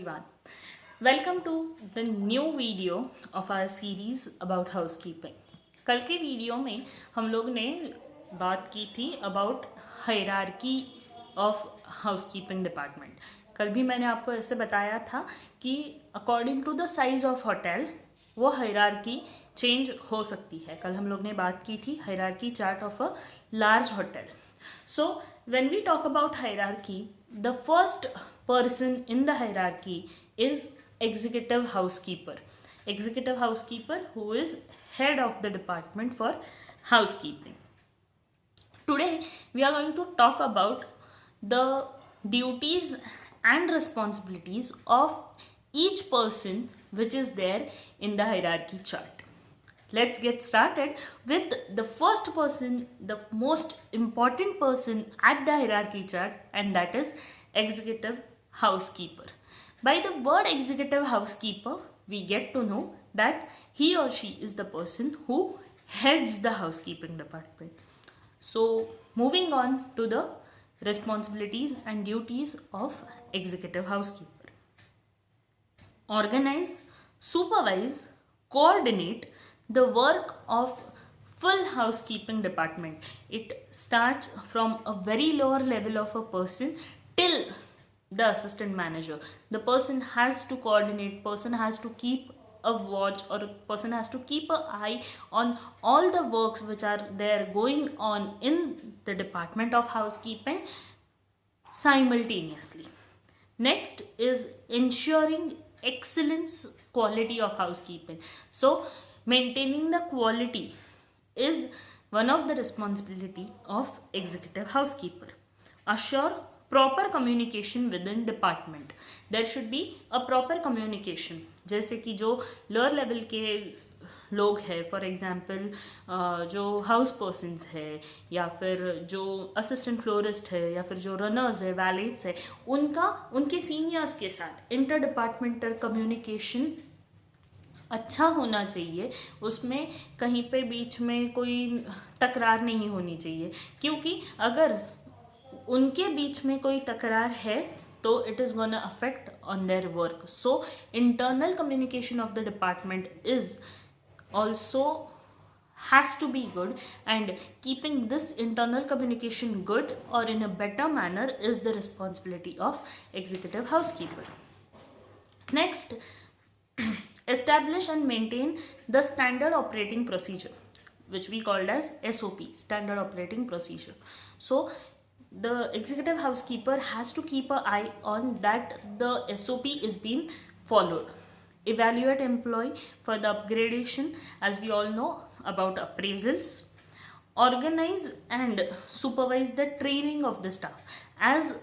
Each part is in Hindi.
everyone. Welcome to the new video of our series about housekeeping. कल के वीडियो में हम लोग ने बात की थी about hierarchy of housekeeping department. कल भी मैंने आपको ऐसे बताया था कि according to the size of hotel वो हायरार्की चेंज हो सकती है. कल हम लोग ने बात की थी hierarchy chart of a large hotel. So when we talk about hierarchy, the first person in the hierarchy is executive housekeeper. Executive housekeeper who is head of the department for housekeeping. Today we are going to talk about the duties and responsibilities of each person which is there in the hierarchy chart. Let's get started with the first person, the most important person at the hierarchy chart, and that is executive housekeeper. By the word executive housekeeper, we get to know that he or she is the person who heads the housekeeping department. So, moving on to the responsibilities and duties of executive housekeeper. Organize, supervise, coordinate the work of full housekeeping department. It starts from a very lower level of a person till the assistant manager. The person has to coordinate, person has to keep a watch, or a person has to keep an eye on all the works which are there going on in the department of housekeeping simultaneously. Next is ensuring excellence quality of housekeeping. So maintaining the quality is one of the responsibility of executive housekeeper. Assure proper communication within department. There should be a proper communication. जैसे कि जो लोअर लेवल के लोग हैं, फॉर एग्जाम्पल जो हाउस पर्सनस है, या फिर जो असिस्टेंट फ्लोरिस्ट है, या फिर जो रनर्स है, वैलेट्स है, उनके सीनियर्स के साथ इंटर डिपार्टमेंटल कम्युनिकेशन अच्छा होना चाहिए. उसमें कहीं पे बीच में कोई तकरार नहीं होनी चाहिए, क्योंकि अगर उनके बीच में कोई तकरार है तो it is gonna affect on their work. So internal communication of the department is also has to be good, and keeping this internal communication good or in a better manner is the responsibility of executive housekeeper. Next, establish and maintain the standard operating procedure, which we called as SOP, standard operating procedure. So the executive housekeeper has to keep an eye on that the SOP is being followed. Evaluate employee for the upgradation, as we all know about appraisals. Organize and supervise the training of the staff. As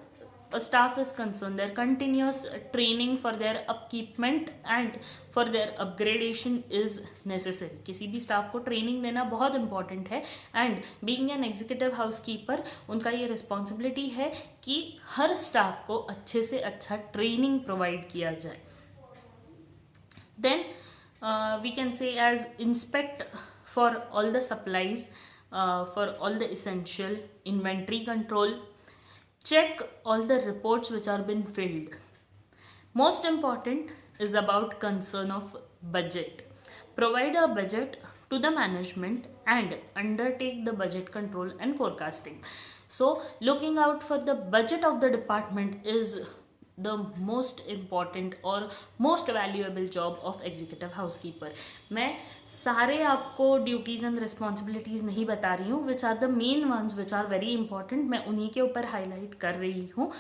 a staff is concerned, their continuous training for their upkeepment and for their upgradation is necessary. किसी भी स्टाफ को ट्रेनिंग देना बहुत इंपॉर्टेंट है, and being an executive housekeeper उनका ये रिस्पॉन्सिबिलिटी है कि हर स्टाफ को अच्छे से अच्छा ट्रेनिंग प्रोवाइड किया जाए. Then we can say as inspect for all the supplies, for all the essential inventory control, check all the reports which are been filled. Most important is about concern of budget. Provide a budget to the management and undertake the budget control and forecasting. So looking out for the budget of the department is the most important और most valuable job of executive housekeeper. मैं सारे आपको duties and responsibilities नहीं बता रही हूँ, which are the main ones which are very important. मैं उन्हीं के ऊपर highlight कर रही हूँ.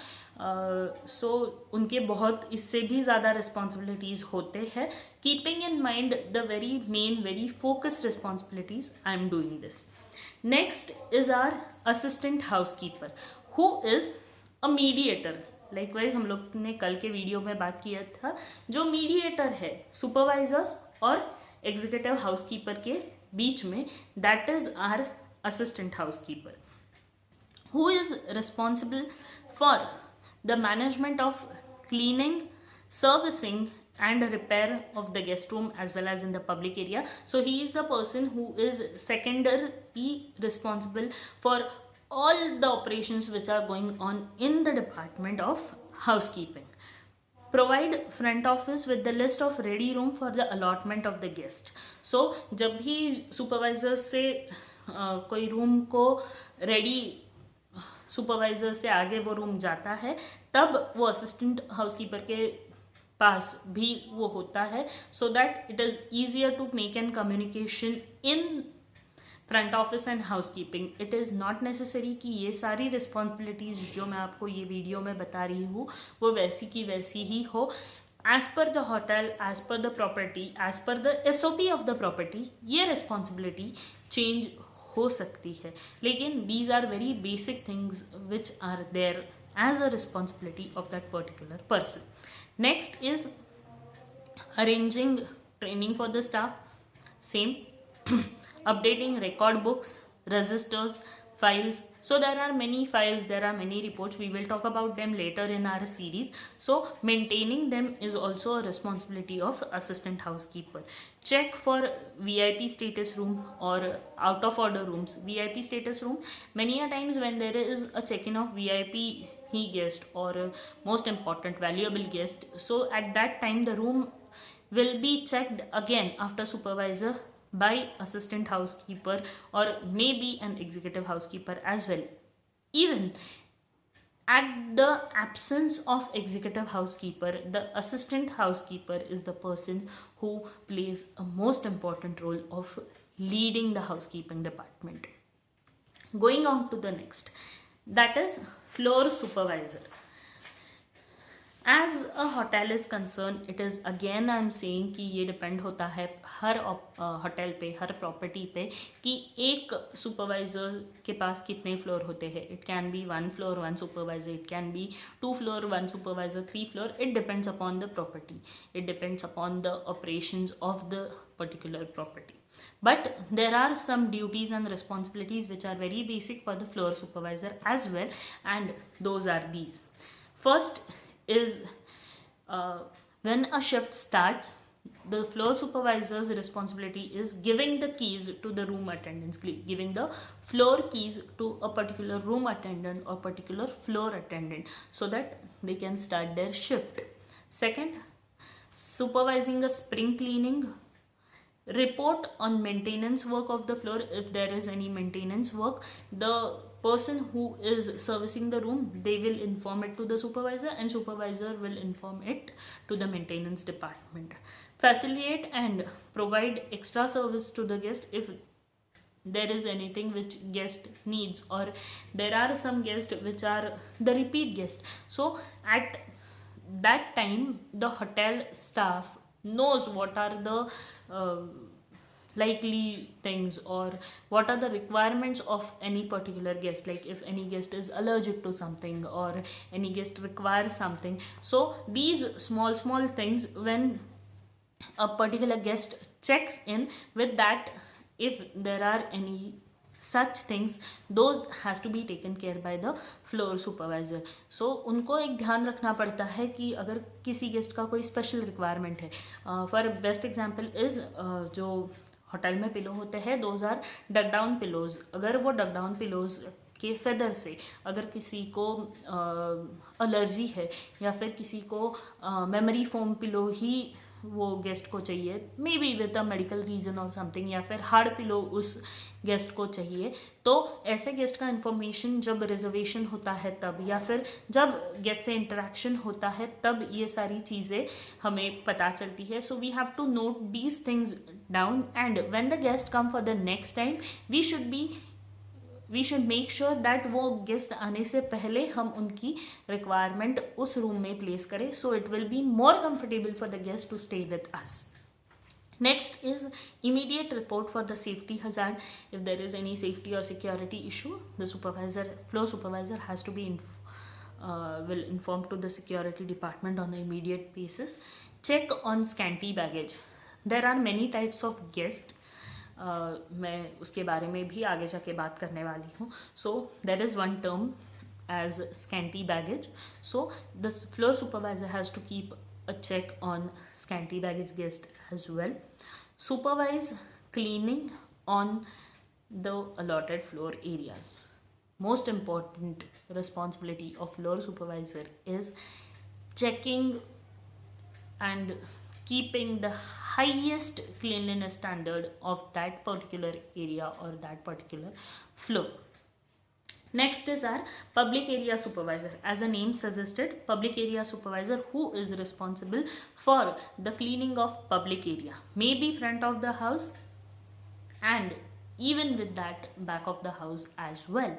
So उनके बहुत इससे भी ज़्यादा responsibilities होते हैं. Keeping in mind the very main, very focused responsibilities, I am doing this. Next is our assistant housekeeper, who is a mediator. Likewise हम लोग ने कल के वीडियो में बात किया था, जो मीडिएटर है सुपरवाइजर्स और एग्जीक्यूटिव हाउसकीपर के बीच में, that is our assistant housekeeper, who is responsible for the management of cleaning, servicing and repair of the guest room as well as in the public area. So he is the person who is secondary responsible for all the operations which are going on in the department of housekeeping. Provide front office with the list of ready room for the allotment of the guest. So जब भी सुपरवाइजर से कोई रूम को रेडी, सुपरवाइजर से आगे वो रूम जाता है, तब वो असिस्टेंट हाउसकीपर के पास भी वो होता है, so that it is easier to make an communication in front office and housekeeping. It is not necessary कि ये सारी रिस्पॉन्सिबिलिटीज़ जो मैं आपको ये वीडियो में बता रही हूँ वो वैसी की वैसी ही हो. As per the hotel, as per the property, as per the SOP of the property, ये रिस्पॉन्सिबिलिटी चेंज हो सकती है, लेकिन these are very basic things which are there as a responsibility of that particular person. Next is arranging training for the staff. Same. Updating record books, registers, files. So there are many files, there are many reports. We will talk about them later in our series. So maintaining them is also a responsibility of assistant housekeeper. Check for VIP status room or out of order rooms. VIP status room, many a times when there is a check-in of VIP guest or most important valuable guest, so at that time the room will be checked again after supervisor by assistant housekeeper or maybe an executive housekeeper as well. Even at the absence of executive housekeeper, the assistant housekeeper is the person who plays a most important role of leading the housekeeping department. Going on to the next, that is floor supervisor. As a hotel is concern, it is again I am saying कि ये डिपेंड होता है हर होटल पे, हर प्रॉपर्टी पे, कि एक सुपरवाइज़र के पास कितने फ्लोर होते हैं. It can be 1 floor 1 supervisor, it can be 2 floor 1 supervisor, 3 floor. It depends upon the property, it depends upon the operations of the particular property. But there are some duties and responsibilities which are very basic for the floor supervisor as well, and those are these. First is when a shift starts, the floor supervisor's responsibility is giving the keys to the room attendants, giving the floor keys to a particular room attendant or particular floor attendant so that they can start their shift. Second, supervising a spring cleaning, report on maintenance work of the floor. If there is any maintenance work, the person who is servicing the room, they will inform it to the supervisor and supervisor will inform it to the maintenance department. Facilitate and provide extra service to the guest if there is anything which guest needs, or there are some guests which are the repeat guest. So at that time the hotel staff knows what are the likely things or what are the requirements of any particular guest, like if any guest is allergic to something or any guest requires something. So these small things, when a particular guest checks in with that, if there are any such things, those has to be taken care by the floor supervisor. So उनको एक ध्यान रखना पड़ता है कि अगर किसी गेस्ट का कोई स्पेशल रिक्वायरमेंट है, फॉर बेस्ट एग्जांपल इज जो होटल में पिलो होते हैं, those are duck down pillows. अगर वो डक डाउन पिलोज के फेदर से अगर किसी को एलर्जी है या फिर किसी को मेमोरी फोम पिलो ही वो गेस्ट को चाहिए, may be with a medical reason और समथिंग, या फिर हार्ड पिलो उस गेस्ट को चाहिए, तो ऐसे गेस्ट का इन्फॉर्मेशन जब रिजर्वेशन होता है तब, या फिर जब गेस्ट से इंटरेक्शन होता है तब ये सारी चीज़ें हमें पता चलती है. So we have to note these things down, and when the guest come for the next time, we should make sure that वो गेस्ट आने से पहले हम उनकी रिक्वायरमेंट उस रूम में प्लेस करें, so it will be more comfortable for the guest to stay with us. Next is immediate report for the safety hazard. If there is any safety or security issue, the floor supervisor has to be will inform to the security department on the immediate basis. Check on scanty baggage. There are many types of guests. मैं उसके बारे में भी आगे जाके बात करने वाली हूँ. So there is one term as scanty baggage. So the floor supervisor has to keep a check on scanty baggage guest as well. Supervise cleaning on the allotted floor areas. Most important responsibility of floor supervisor is checking and keeping the highest cleanliness standard of that particular area or that particular floor. Next is our public area supervisor. As a name suggested, public area supervisor, who is responsible for the cleaning of public area, maybe front of the house and even with that back of the house as well.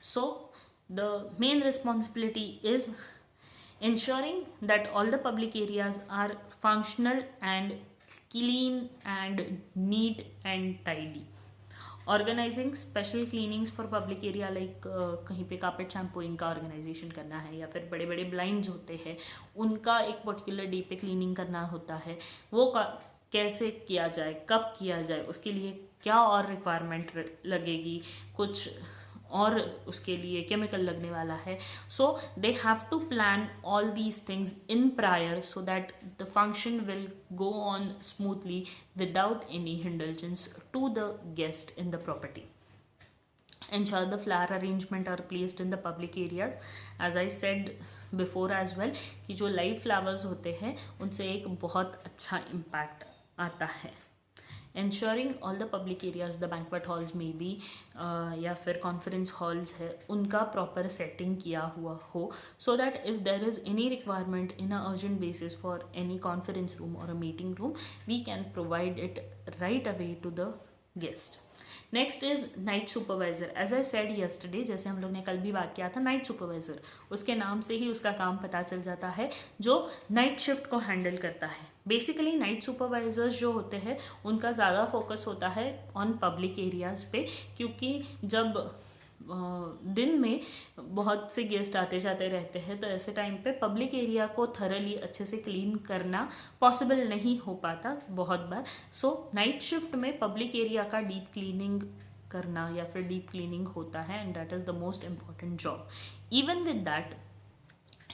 So the main responsibility is ensuring that all the public areas are functional and clean and neat and tidy. Organising special cleanings for public area, like कहीं पे कार्पेट शैम्पूइंग का ऑर्गेनाइजेशन करना है, या फिर बड़े बड़े ब्लाइंड्स होते हैं उनका एक पर्टिकुलर डे पे क्लीनिंग करना होता है, वो कैसे किया जाए, कब किया जाए, उसके लिए क्या और रिक्वायरमेंट लगेगी, कुछ और उसके लिए केमिकल लगने वाला है. So they have to plan all these things in prior so that the function will go on smoothly without any hindrance to the guest in the property. Ensure the flower arrangement are placed in the public areas. As I said before as well कि जो लाइव फ्लावर्स होते हैं उनसे एक बहुत अच्छा इम्पैक्ट आता है. Ensuring all the public areas, the banquet halls में भी या फिर conference halls है, उनका proper setting किया हुआ हो, so that if there is any requirement in a urgent basis for any conference room or a meeting room, we can provide it right away to the guest. Next is night supervisor. As I said yesterday, जैसे हम लोग ने कल भी बात किया था, नाइट सुपरवाइजर उसके नाम से ही उसका काम पता चल जाता है, जो नाइट शिफ्ट को हैंडल करता है. बेसिकली नाइट सुपरवाइजर्स जो होते हैं उनका ज़्यादा फोकस होता है ऑन पब्लिक एरियाज़ पे, क्योंकि जब दिन में बहुत से गेस्ट आते जाते रहते हैं तो ऐसे टाइम पे पब्लिक एरिया को थरली अच्छे से क्लीन करना पॉसिबल नहीं हो पाता बहुत बार. सो नाइट शिफ्ट में पब्लिक एरिया का डीप क्लीनिंग करना या फिर डीप क्लीनिंग होता है, and that is the most important job. Even with that,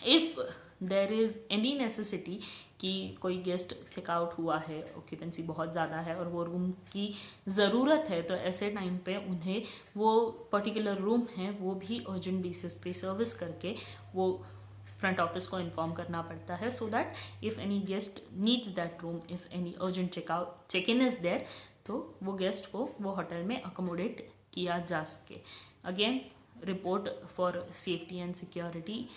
if there is any necessity कि कोई गेस्ट चेकआउट हुआ है, ऑक्यूपेंसी बहुत ज़्यादा है और वो रूम की ज़रूरत है, तो ऐसे टाइम पे उन्हें वो पर्टिकुलर रूम है वो भी अर्जेंट बेसिस पे सर्विस करके वो फ्रंट ऑफिस को इन्फॉर्म करना पड़ता है, so that if any guest needs that room, if any urgent check in is there, तो वो गेस्ट को वो होटल में अकोमोडेट किया जा सके. Again report for safety and security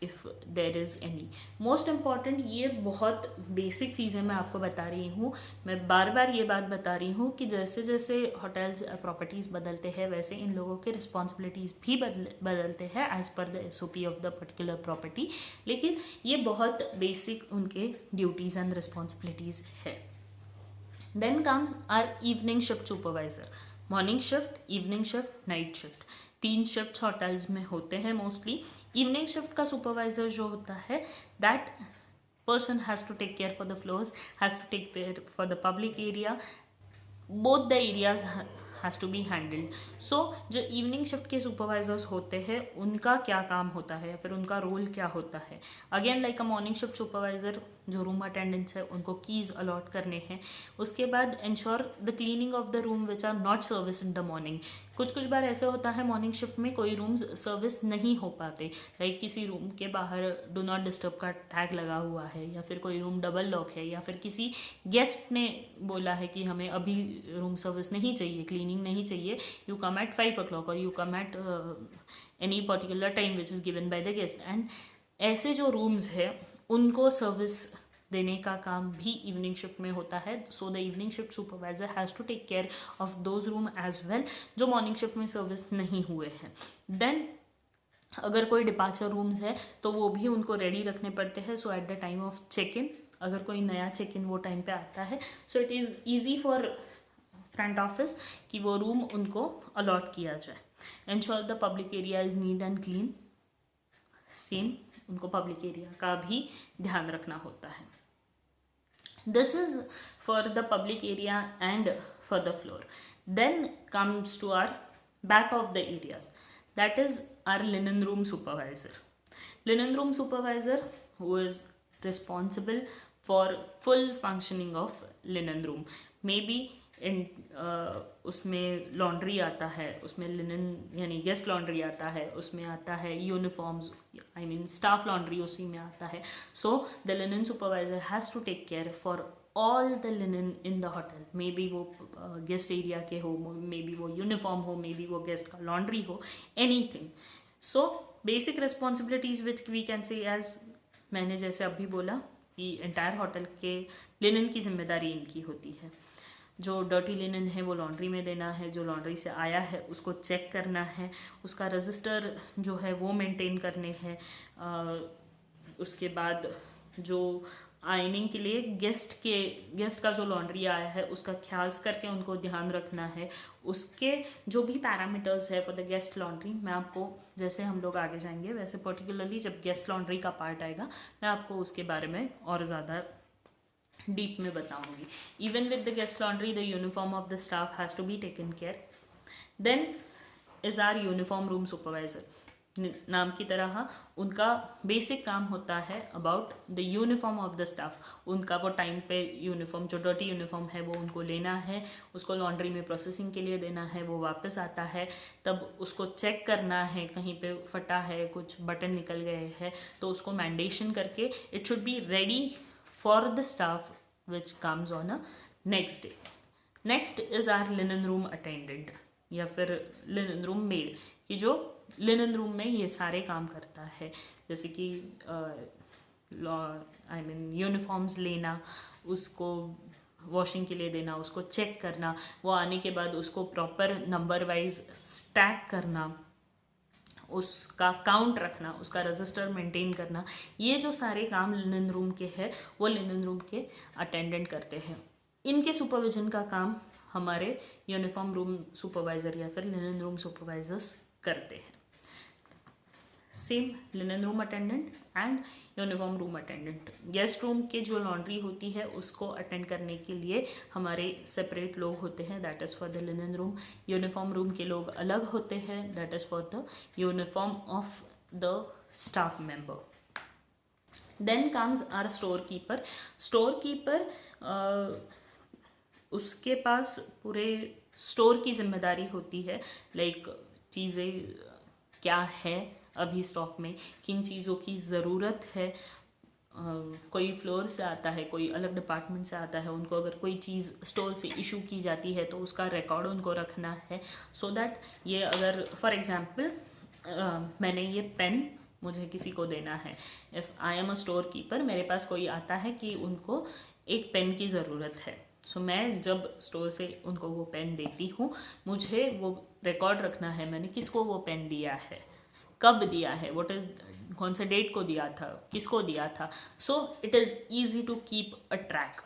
if there is any. Most important, ये बहुत बेसिक चीज़ें मैं आपको बता रही हूँ. मैं बार बार ये बात बता रही हूँ कि जैसे जैसे होटल्स प्रॉपर्टीज़ बदलते हैं वैसे इन लोगों के रिस्पॉन्सिबिलिटीज़ भी बदलते हैं as per the SOP of the particular property, लेकिन ये बहुत बेसिक उनके ड्यूटीज़ एंड रिस्पॉन्सिबिलिटीज़ है. Then comes our evening shift supervisor. Morning shift, evening shift, night shift, 3 shift hotels में होते हैं मोस्टली. इवनिंग शिफ्ट का सुपरवाइजर जो होता है, that person has to take care for the floors, has to take care for the public area, both the areas has to be handled. सो जो इवनिंग शिफ्ट के सुपरवाइजर्स होते हैं उनका क्या काम होता है या फिर उनका रोल क्या होता है. Again like a morning shift supervisor, जो रूम अटेंडेंट्स है उनको कीज़ अलॉट करने हैं. उसके बाद ensure the cleaning of the room which are not service in the morning. कुछ बार ऐसे होता है मॉर्निंग शिफ्ट में कोई रूम्स सर्विस नहीं हो पाते, लाइक किसी रूम के बाहर डू नॉट डिस्टर्ब का टैग लगा हुआ है, या फिर कोई रूम डबल लॉक है, या फिर किसी गेस्ट ने बोला है कि हमें अभी रूम सर्विस नहीं चाहिए, क्लीनिंग नहीं चाहिए, यू कम एट 5 o'clock और you come at any particular time which is given by the guest. And ऐसे जो रूम्स है उनको सर्विस देने का काम भी इवनिंग शिफ्ट में होता है. So the evening shift supervisor has to take care of those room as well जो मॉर्निंग शिफ्ट में सर्विस नहीं हुए हैं. देन अगर कोई डिपार्चर रूम्स है तो वो भी उनको रेडी रखने पड़ते हैं. So at the time of check in, अगर कोई नया चेक इन वो टाइम पे आता है, सो it is easy for front office कि वो रूम उनको अलॉट किया जाए. Ensure the public area is neat and clean. Same उनको पब्लिक एरिया का भी ध्यान रखना होता है. This is for the public area and for the floor. Then comes to our back of the areas. That is our linen room supervisor. Linen room supervisor who is responsible for full functioning of linen room. Maybe उसमें लॉन्ड्री आता है, उसमें लिनन यानी गेस्ट लॉन्ड्री आता है, उसमें आता है uniforms, I mean staff laundry उसी में आता है. So the linen supervisor has to take care for all the linen in the hotel. Maybe वो गेस्ट एरिया के हो, मे बी वो यूनिफॉर्म हो, मे बी वो गेस्ट का लॉन्ड्री हो, anything. So basic responsibilities which we can say as, मैंने जैसे अभी बोला कि एंटायर होटल के लिनन की जिम्मेदारी इनकी होती है. जो डर्टी लिनन है वो लॉन्ड्री में देना है, जो लॉन्ड्री से आया है उसको चेक करना है, उसका रजिस्टर जो है वो मेंटेन करने हैं. उसके बाद जो आयनिंग के लिए गेस्ट का जो लॉन्ड्री आया है उसका ख्याल करके उनको ध्यान रखना है. उसके जो भी पैरामीटर्स है फॉर द गेस्ट लॉन्ड्री, मैं आपको जैसे हम लोग आगे जाएंगे वैसे पर्टिकुलरली जब गेस्ट लॉन्ड्री का पार्ट आएगा मैं आपको उसके बारे में और ज़्यादा डीप में बताऊंगी. Even with the guest laundry the uniform of the staff has to be taken care. Then is our uniform room supervisor. नाम की तरह उनका बेसिक काम होता है about the uniform of the staff. उनका वो टाइम पे यूनिफॉर्म, जो डर्टी यूनिफॉर्म है वो उनको लेना है, उसको लॉन्ड्री में प्रोसेसिंग के लिए देना है, वो वापस आता है तब उसको चेक करना है, कहीं पे फटा है, कुछ बटन निकल गए हैं तो उसको मैंडेशन करके it should be ready for the staff which comes on a next day. Next is our linen room attendant या फिर लिनन रूम मेड, कि जो लिनन रूम में ये सारे काम करता है, जैसे कि आई मीन यूनिफॉर्म्स लेना, उसको वॉशिंग के लिए देना, उसको चेक करना, वो आने के बाद उसको प्रॉपर नंबर वाइज स्टैक करना, उसका काउंट रखना, उसका रजिस्टर मेंटेन करना. ये जो सारे काम लिनन रूम के हैं वो लिनन रूम के अटेंडेंट करते हैं. इनके सुपरविजन का काम हमारे यूनिफॉर्म रूम सुपरवाइजर या फिर लिनन रूम सुपरवाइजर्स करते हैं. Same linen room attendant and uniform room attendant. Guest room के जो लॉन्ड्री होती है उसको अटेंड करने के लिए हमारे सेपरेट लोग होते हैं, that is for the linen room. Uniform room के लोग अलग होते हैं, that is for the uniform of the staff member. Then comes our store keeper. Store keeper उसके पास पूरे स्टोर की जिम्मेदारी होती है, लाइक चीज़ें क्या है अभी स्टॉक में, किन चीज़ों की ज़रूरत है. कोई फ्लोर से आता है, कोई अलग डिपार्टमेंट से आता है, उनको अगर कोई चीज़ स्टोर से इशू की जाती है तो उसका रिकॉर्ड उनको रखना है, सो दैट ये अगर फॉर एग्जांपल मैंने ये पेन मुझे किसी को देना है, if I am a store keeper, मेरे पास कोई आता है कि उनको एक पेन की ज़रूरत है, सो मैं जब स्टोर से उनको वो पेन देती हूँ मुझे वो रिकॉर्ड रखना है मैंने किसको वो पेन दिया है, कब दिया है, व्हाट इज, कौन से डेट को दिया था, किसको दिया था. So it is easy to keep a track.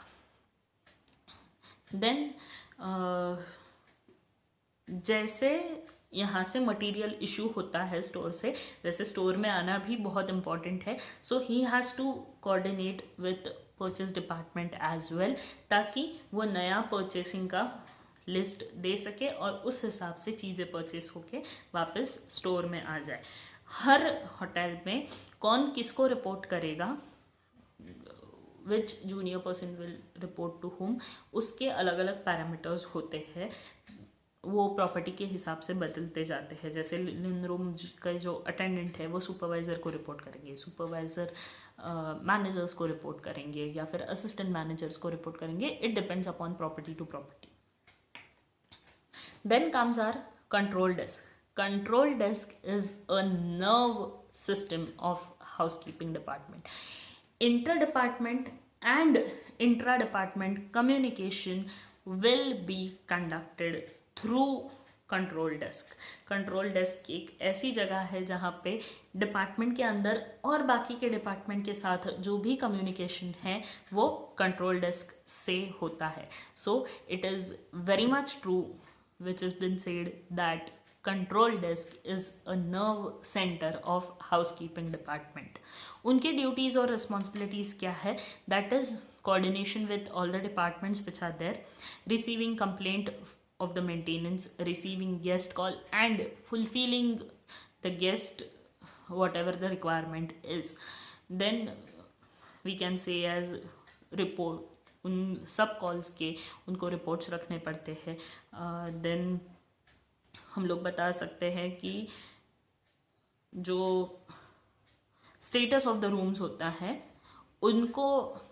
Then जैसे यहाँ से मटेरियल इशू होता है स्टोर से, वैसे स्टोर में आना भी बहुत इम्पॉर्टेंट है. So he has to coordinate with purchase department as well, ताकि वो नया परचेसिंग का लिस्ट दे सके और उस हिसाब से चीज़ें परचेस होके वापस स्टोर में आ जाए. हर होटल में कौन किसको रिपोर्ट करेगा, which junior person will report to whom, उसके अलग अलग पैरामीटर्स होते हैं, वो प्रॉपर्टी के हिसाब से बदलते जाते हैं. जैसे लिनन रूम का जो अटेंडेंट है वो सुपरवाइज़र को रिपोर्ट करेंगे, सुपरवाइज़र मैनेजर्स को रिपोर्ट करेंगे या फिर असिस्टेंट मैनेजर्स को रिपोर्ट करेंगे. It depends upon property to property. Then comes our control desk. Control desk is a nerve system of housekeeping department. Inter-department and intra-department communication will be conducted through control desk. Control desk एक ऐसी जगह है जहाँ पे डिपार्टमेंट के अंदर और बाकी के डिपार्टमेंट के साथ जो भी कम्युनिकेशन है वो कंट्रोल डेस्क से होता है. सो it is very much true which has been said that control desk is a nerve center of housekeeping department. उनके duties और responsibilities क्या है? That is coordination with all the departments which are there, receiving complaint of the maintenance, receiving guest call and fulfilling the guest whatever the requirement is. Then we can say as report उन सब कॉल्स के उनको रिपोर्ट्स रखने पड़ते हैं। देन हम लोग बता सकते हैं कि जो स्टेटस ऑफ द रूम्स होता है उनको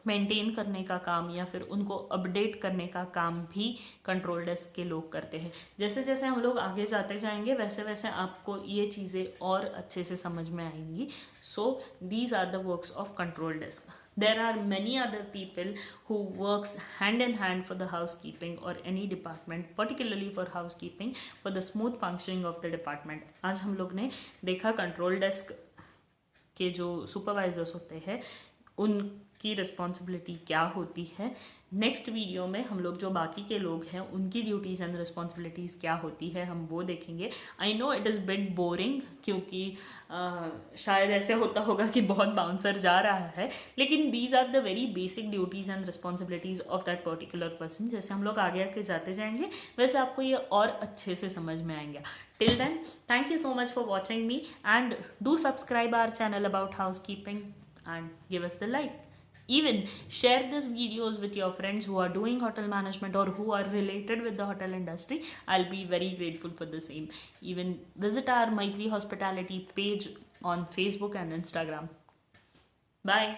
मेंटेन करने का काम या फिर उनको अपडेट करने का काम भी कंट्रोल डेस्क के लोग करते हैं। जैसे जैसे हम लोग आगे जाते जाएंगे वैसे वैसे आपको ये चीज़ें और अच्छे से समझ में आएंगी। So these are the works of control desk. There are many other people who works hand in hand for the housekeeping or any department, particularly for housekeeping, for the smooth functioning of the department. आज हम लोग ने देखा कंट्रोल डेस्क के जो सुपरवाइजर्स होते हैं उनकी रिस्पॉन्सिबिलिटी क्या होती है। नेक्स्ट वीडियो में हम लोग जो बाकी के लोग हैं उनकी ड्यूटीज़ एंड रिस्पॉन्सिबिलिटीज़ क्या होती है हम वो देखेंगे। I know it is bit boring क्योंकि शायद ऐसे होता होगा कि बहुत बाउंसर जा रहा है, लेकिन these are the very basic duties and responsibilities of that particular person. जैसे हम लोग आगे आगे जाते जाएंगे वैसे आपको ये और अच्छे से समझ में आएंगे। Till then, thank you so much for watching me and do subscribe our channel about housekeeping and give us the like. Even share these videos with your friends who are doing hotel management or who are related with the hotel industry. I'll be very grateful for the same. Even visit our Maitri Hospitality page on Facebook and Instagram. Bye.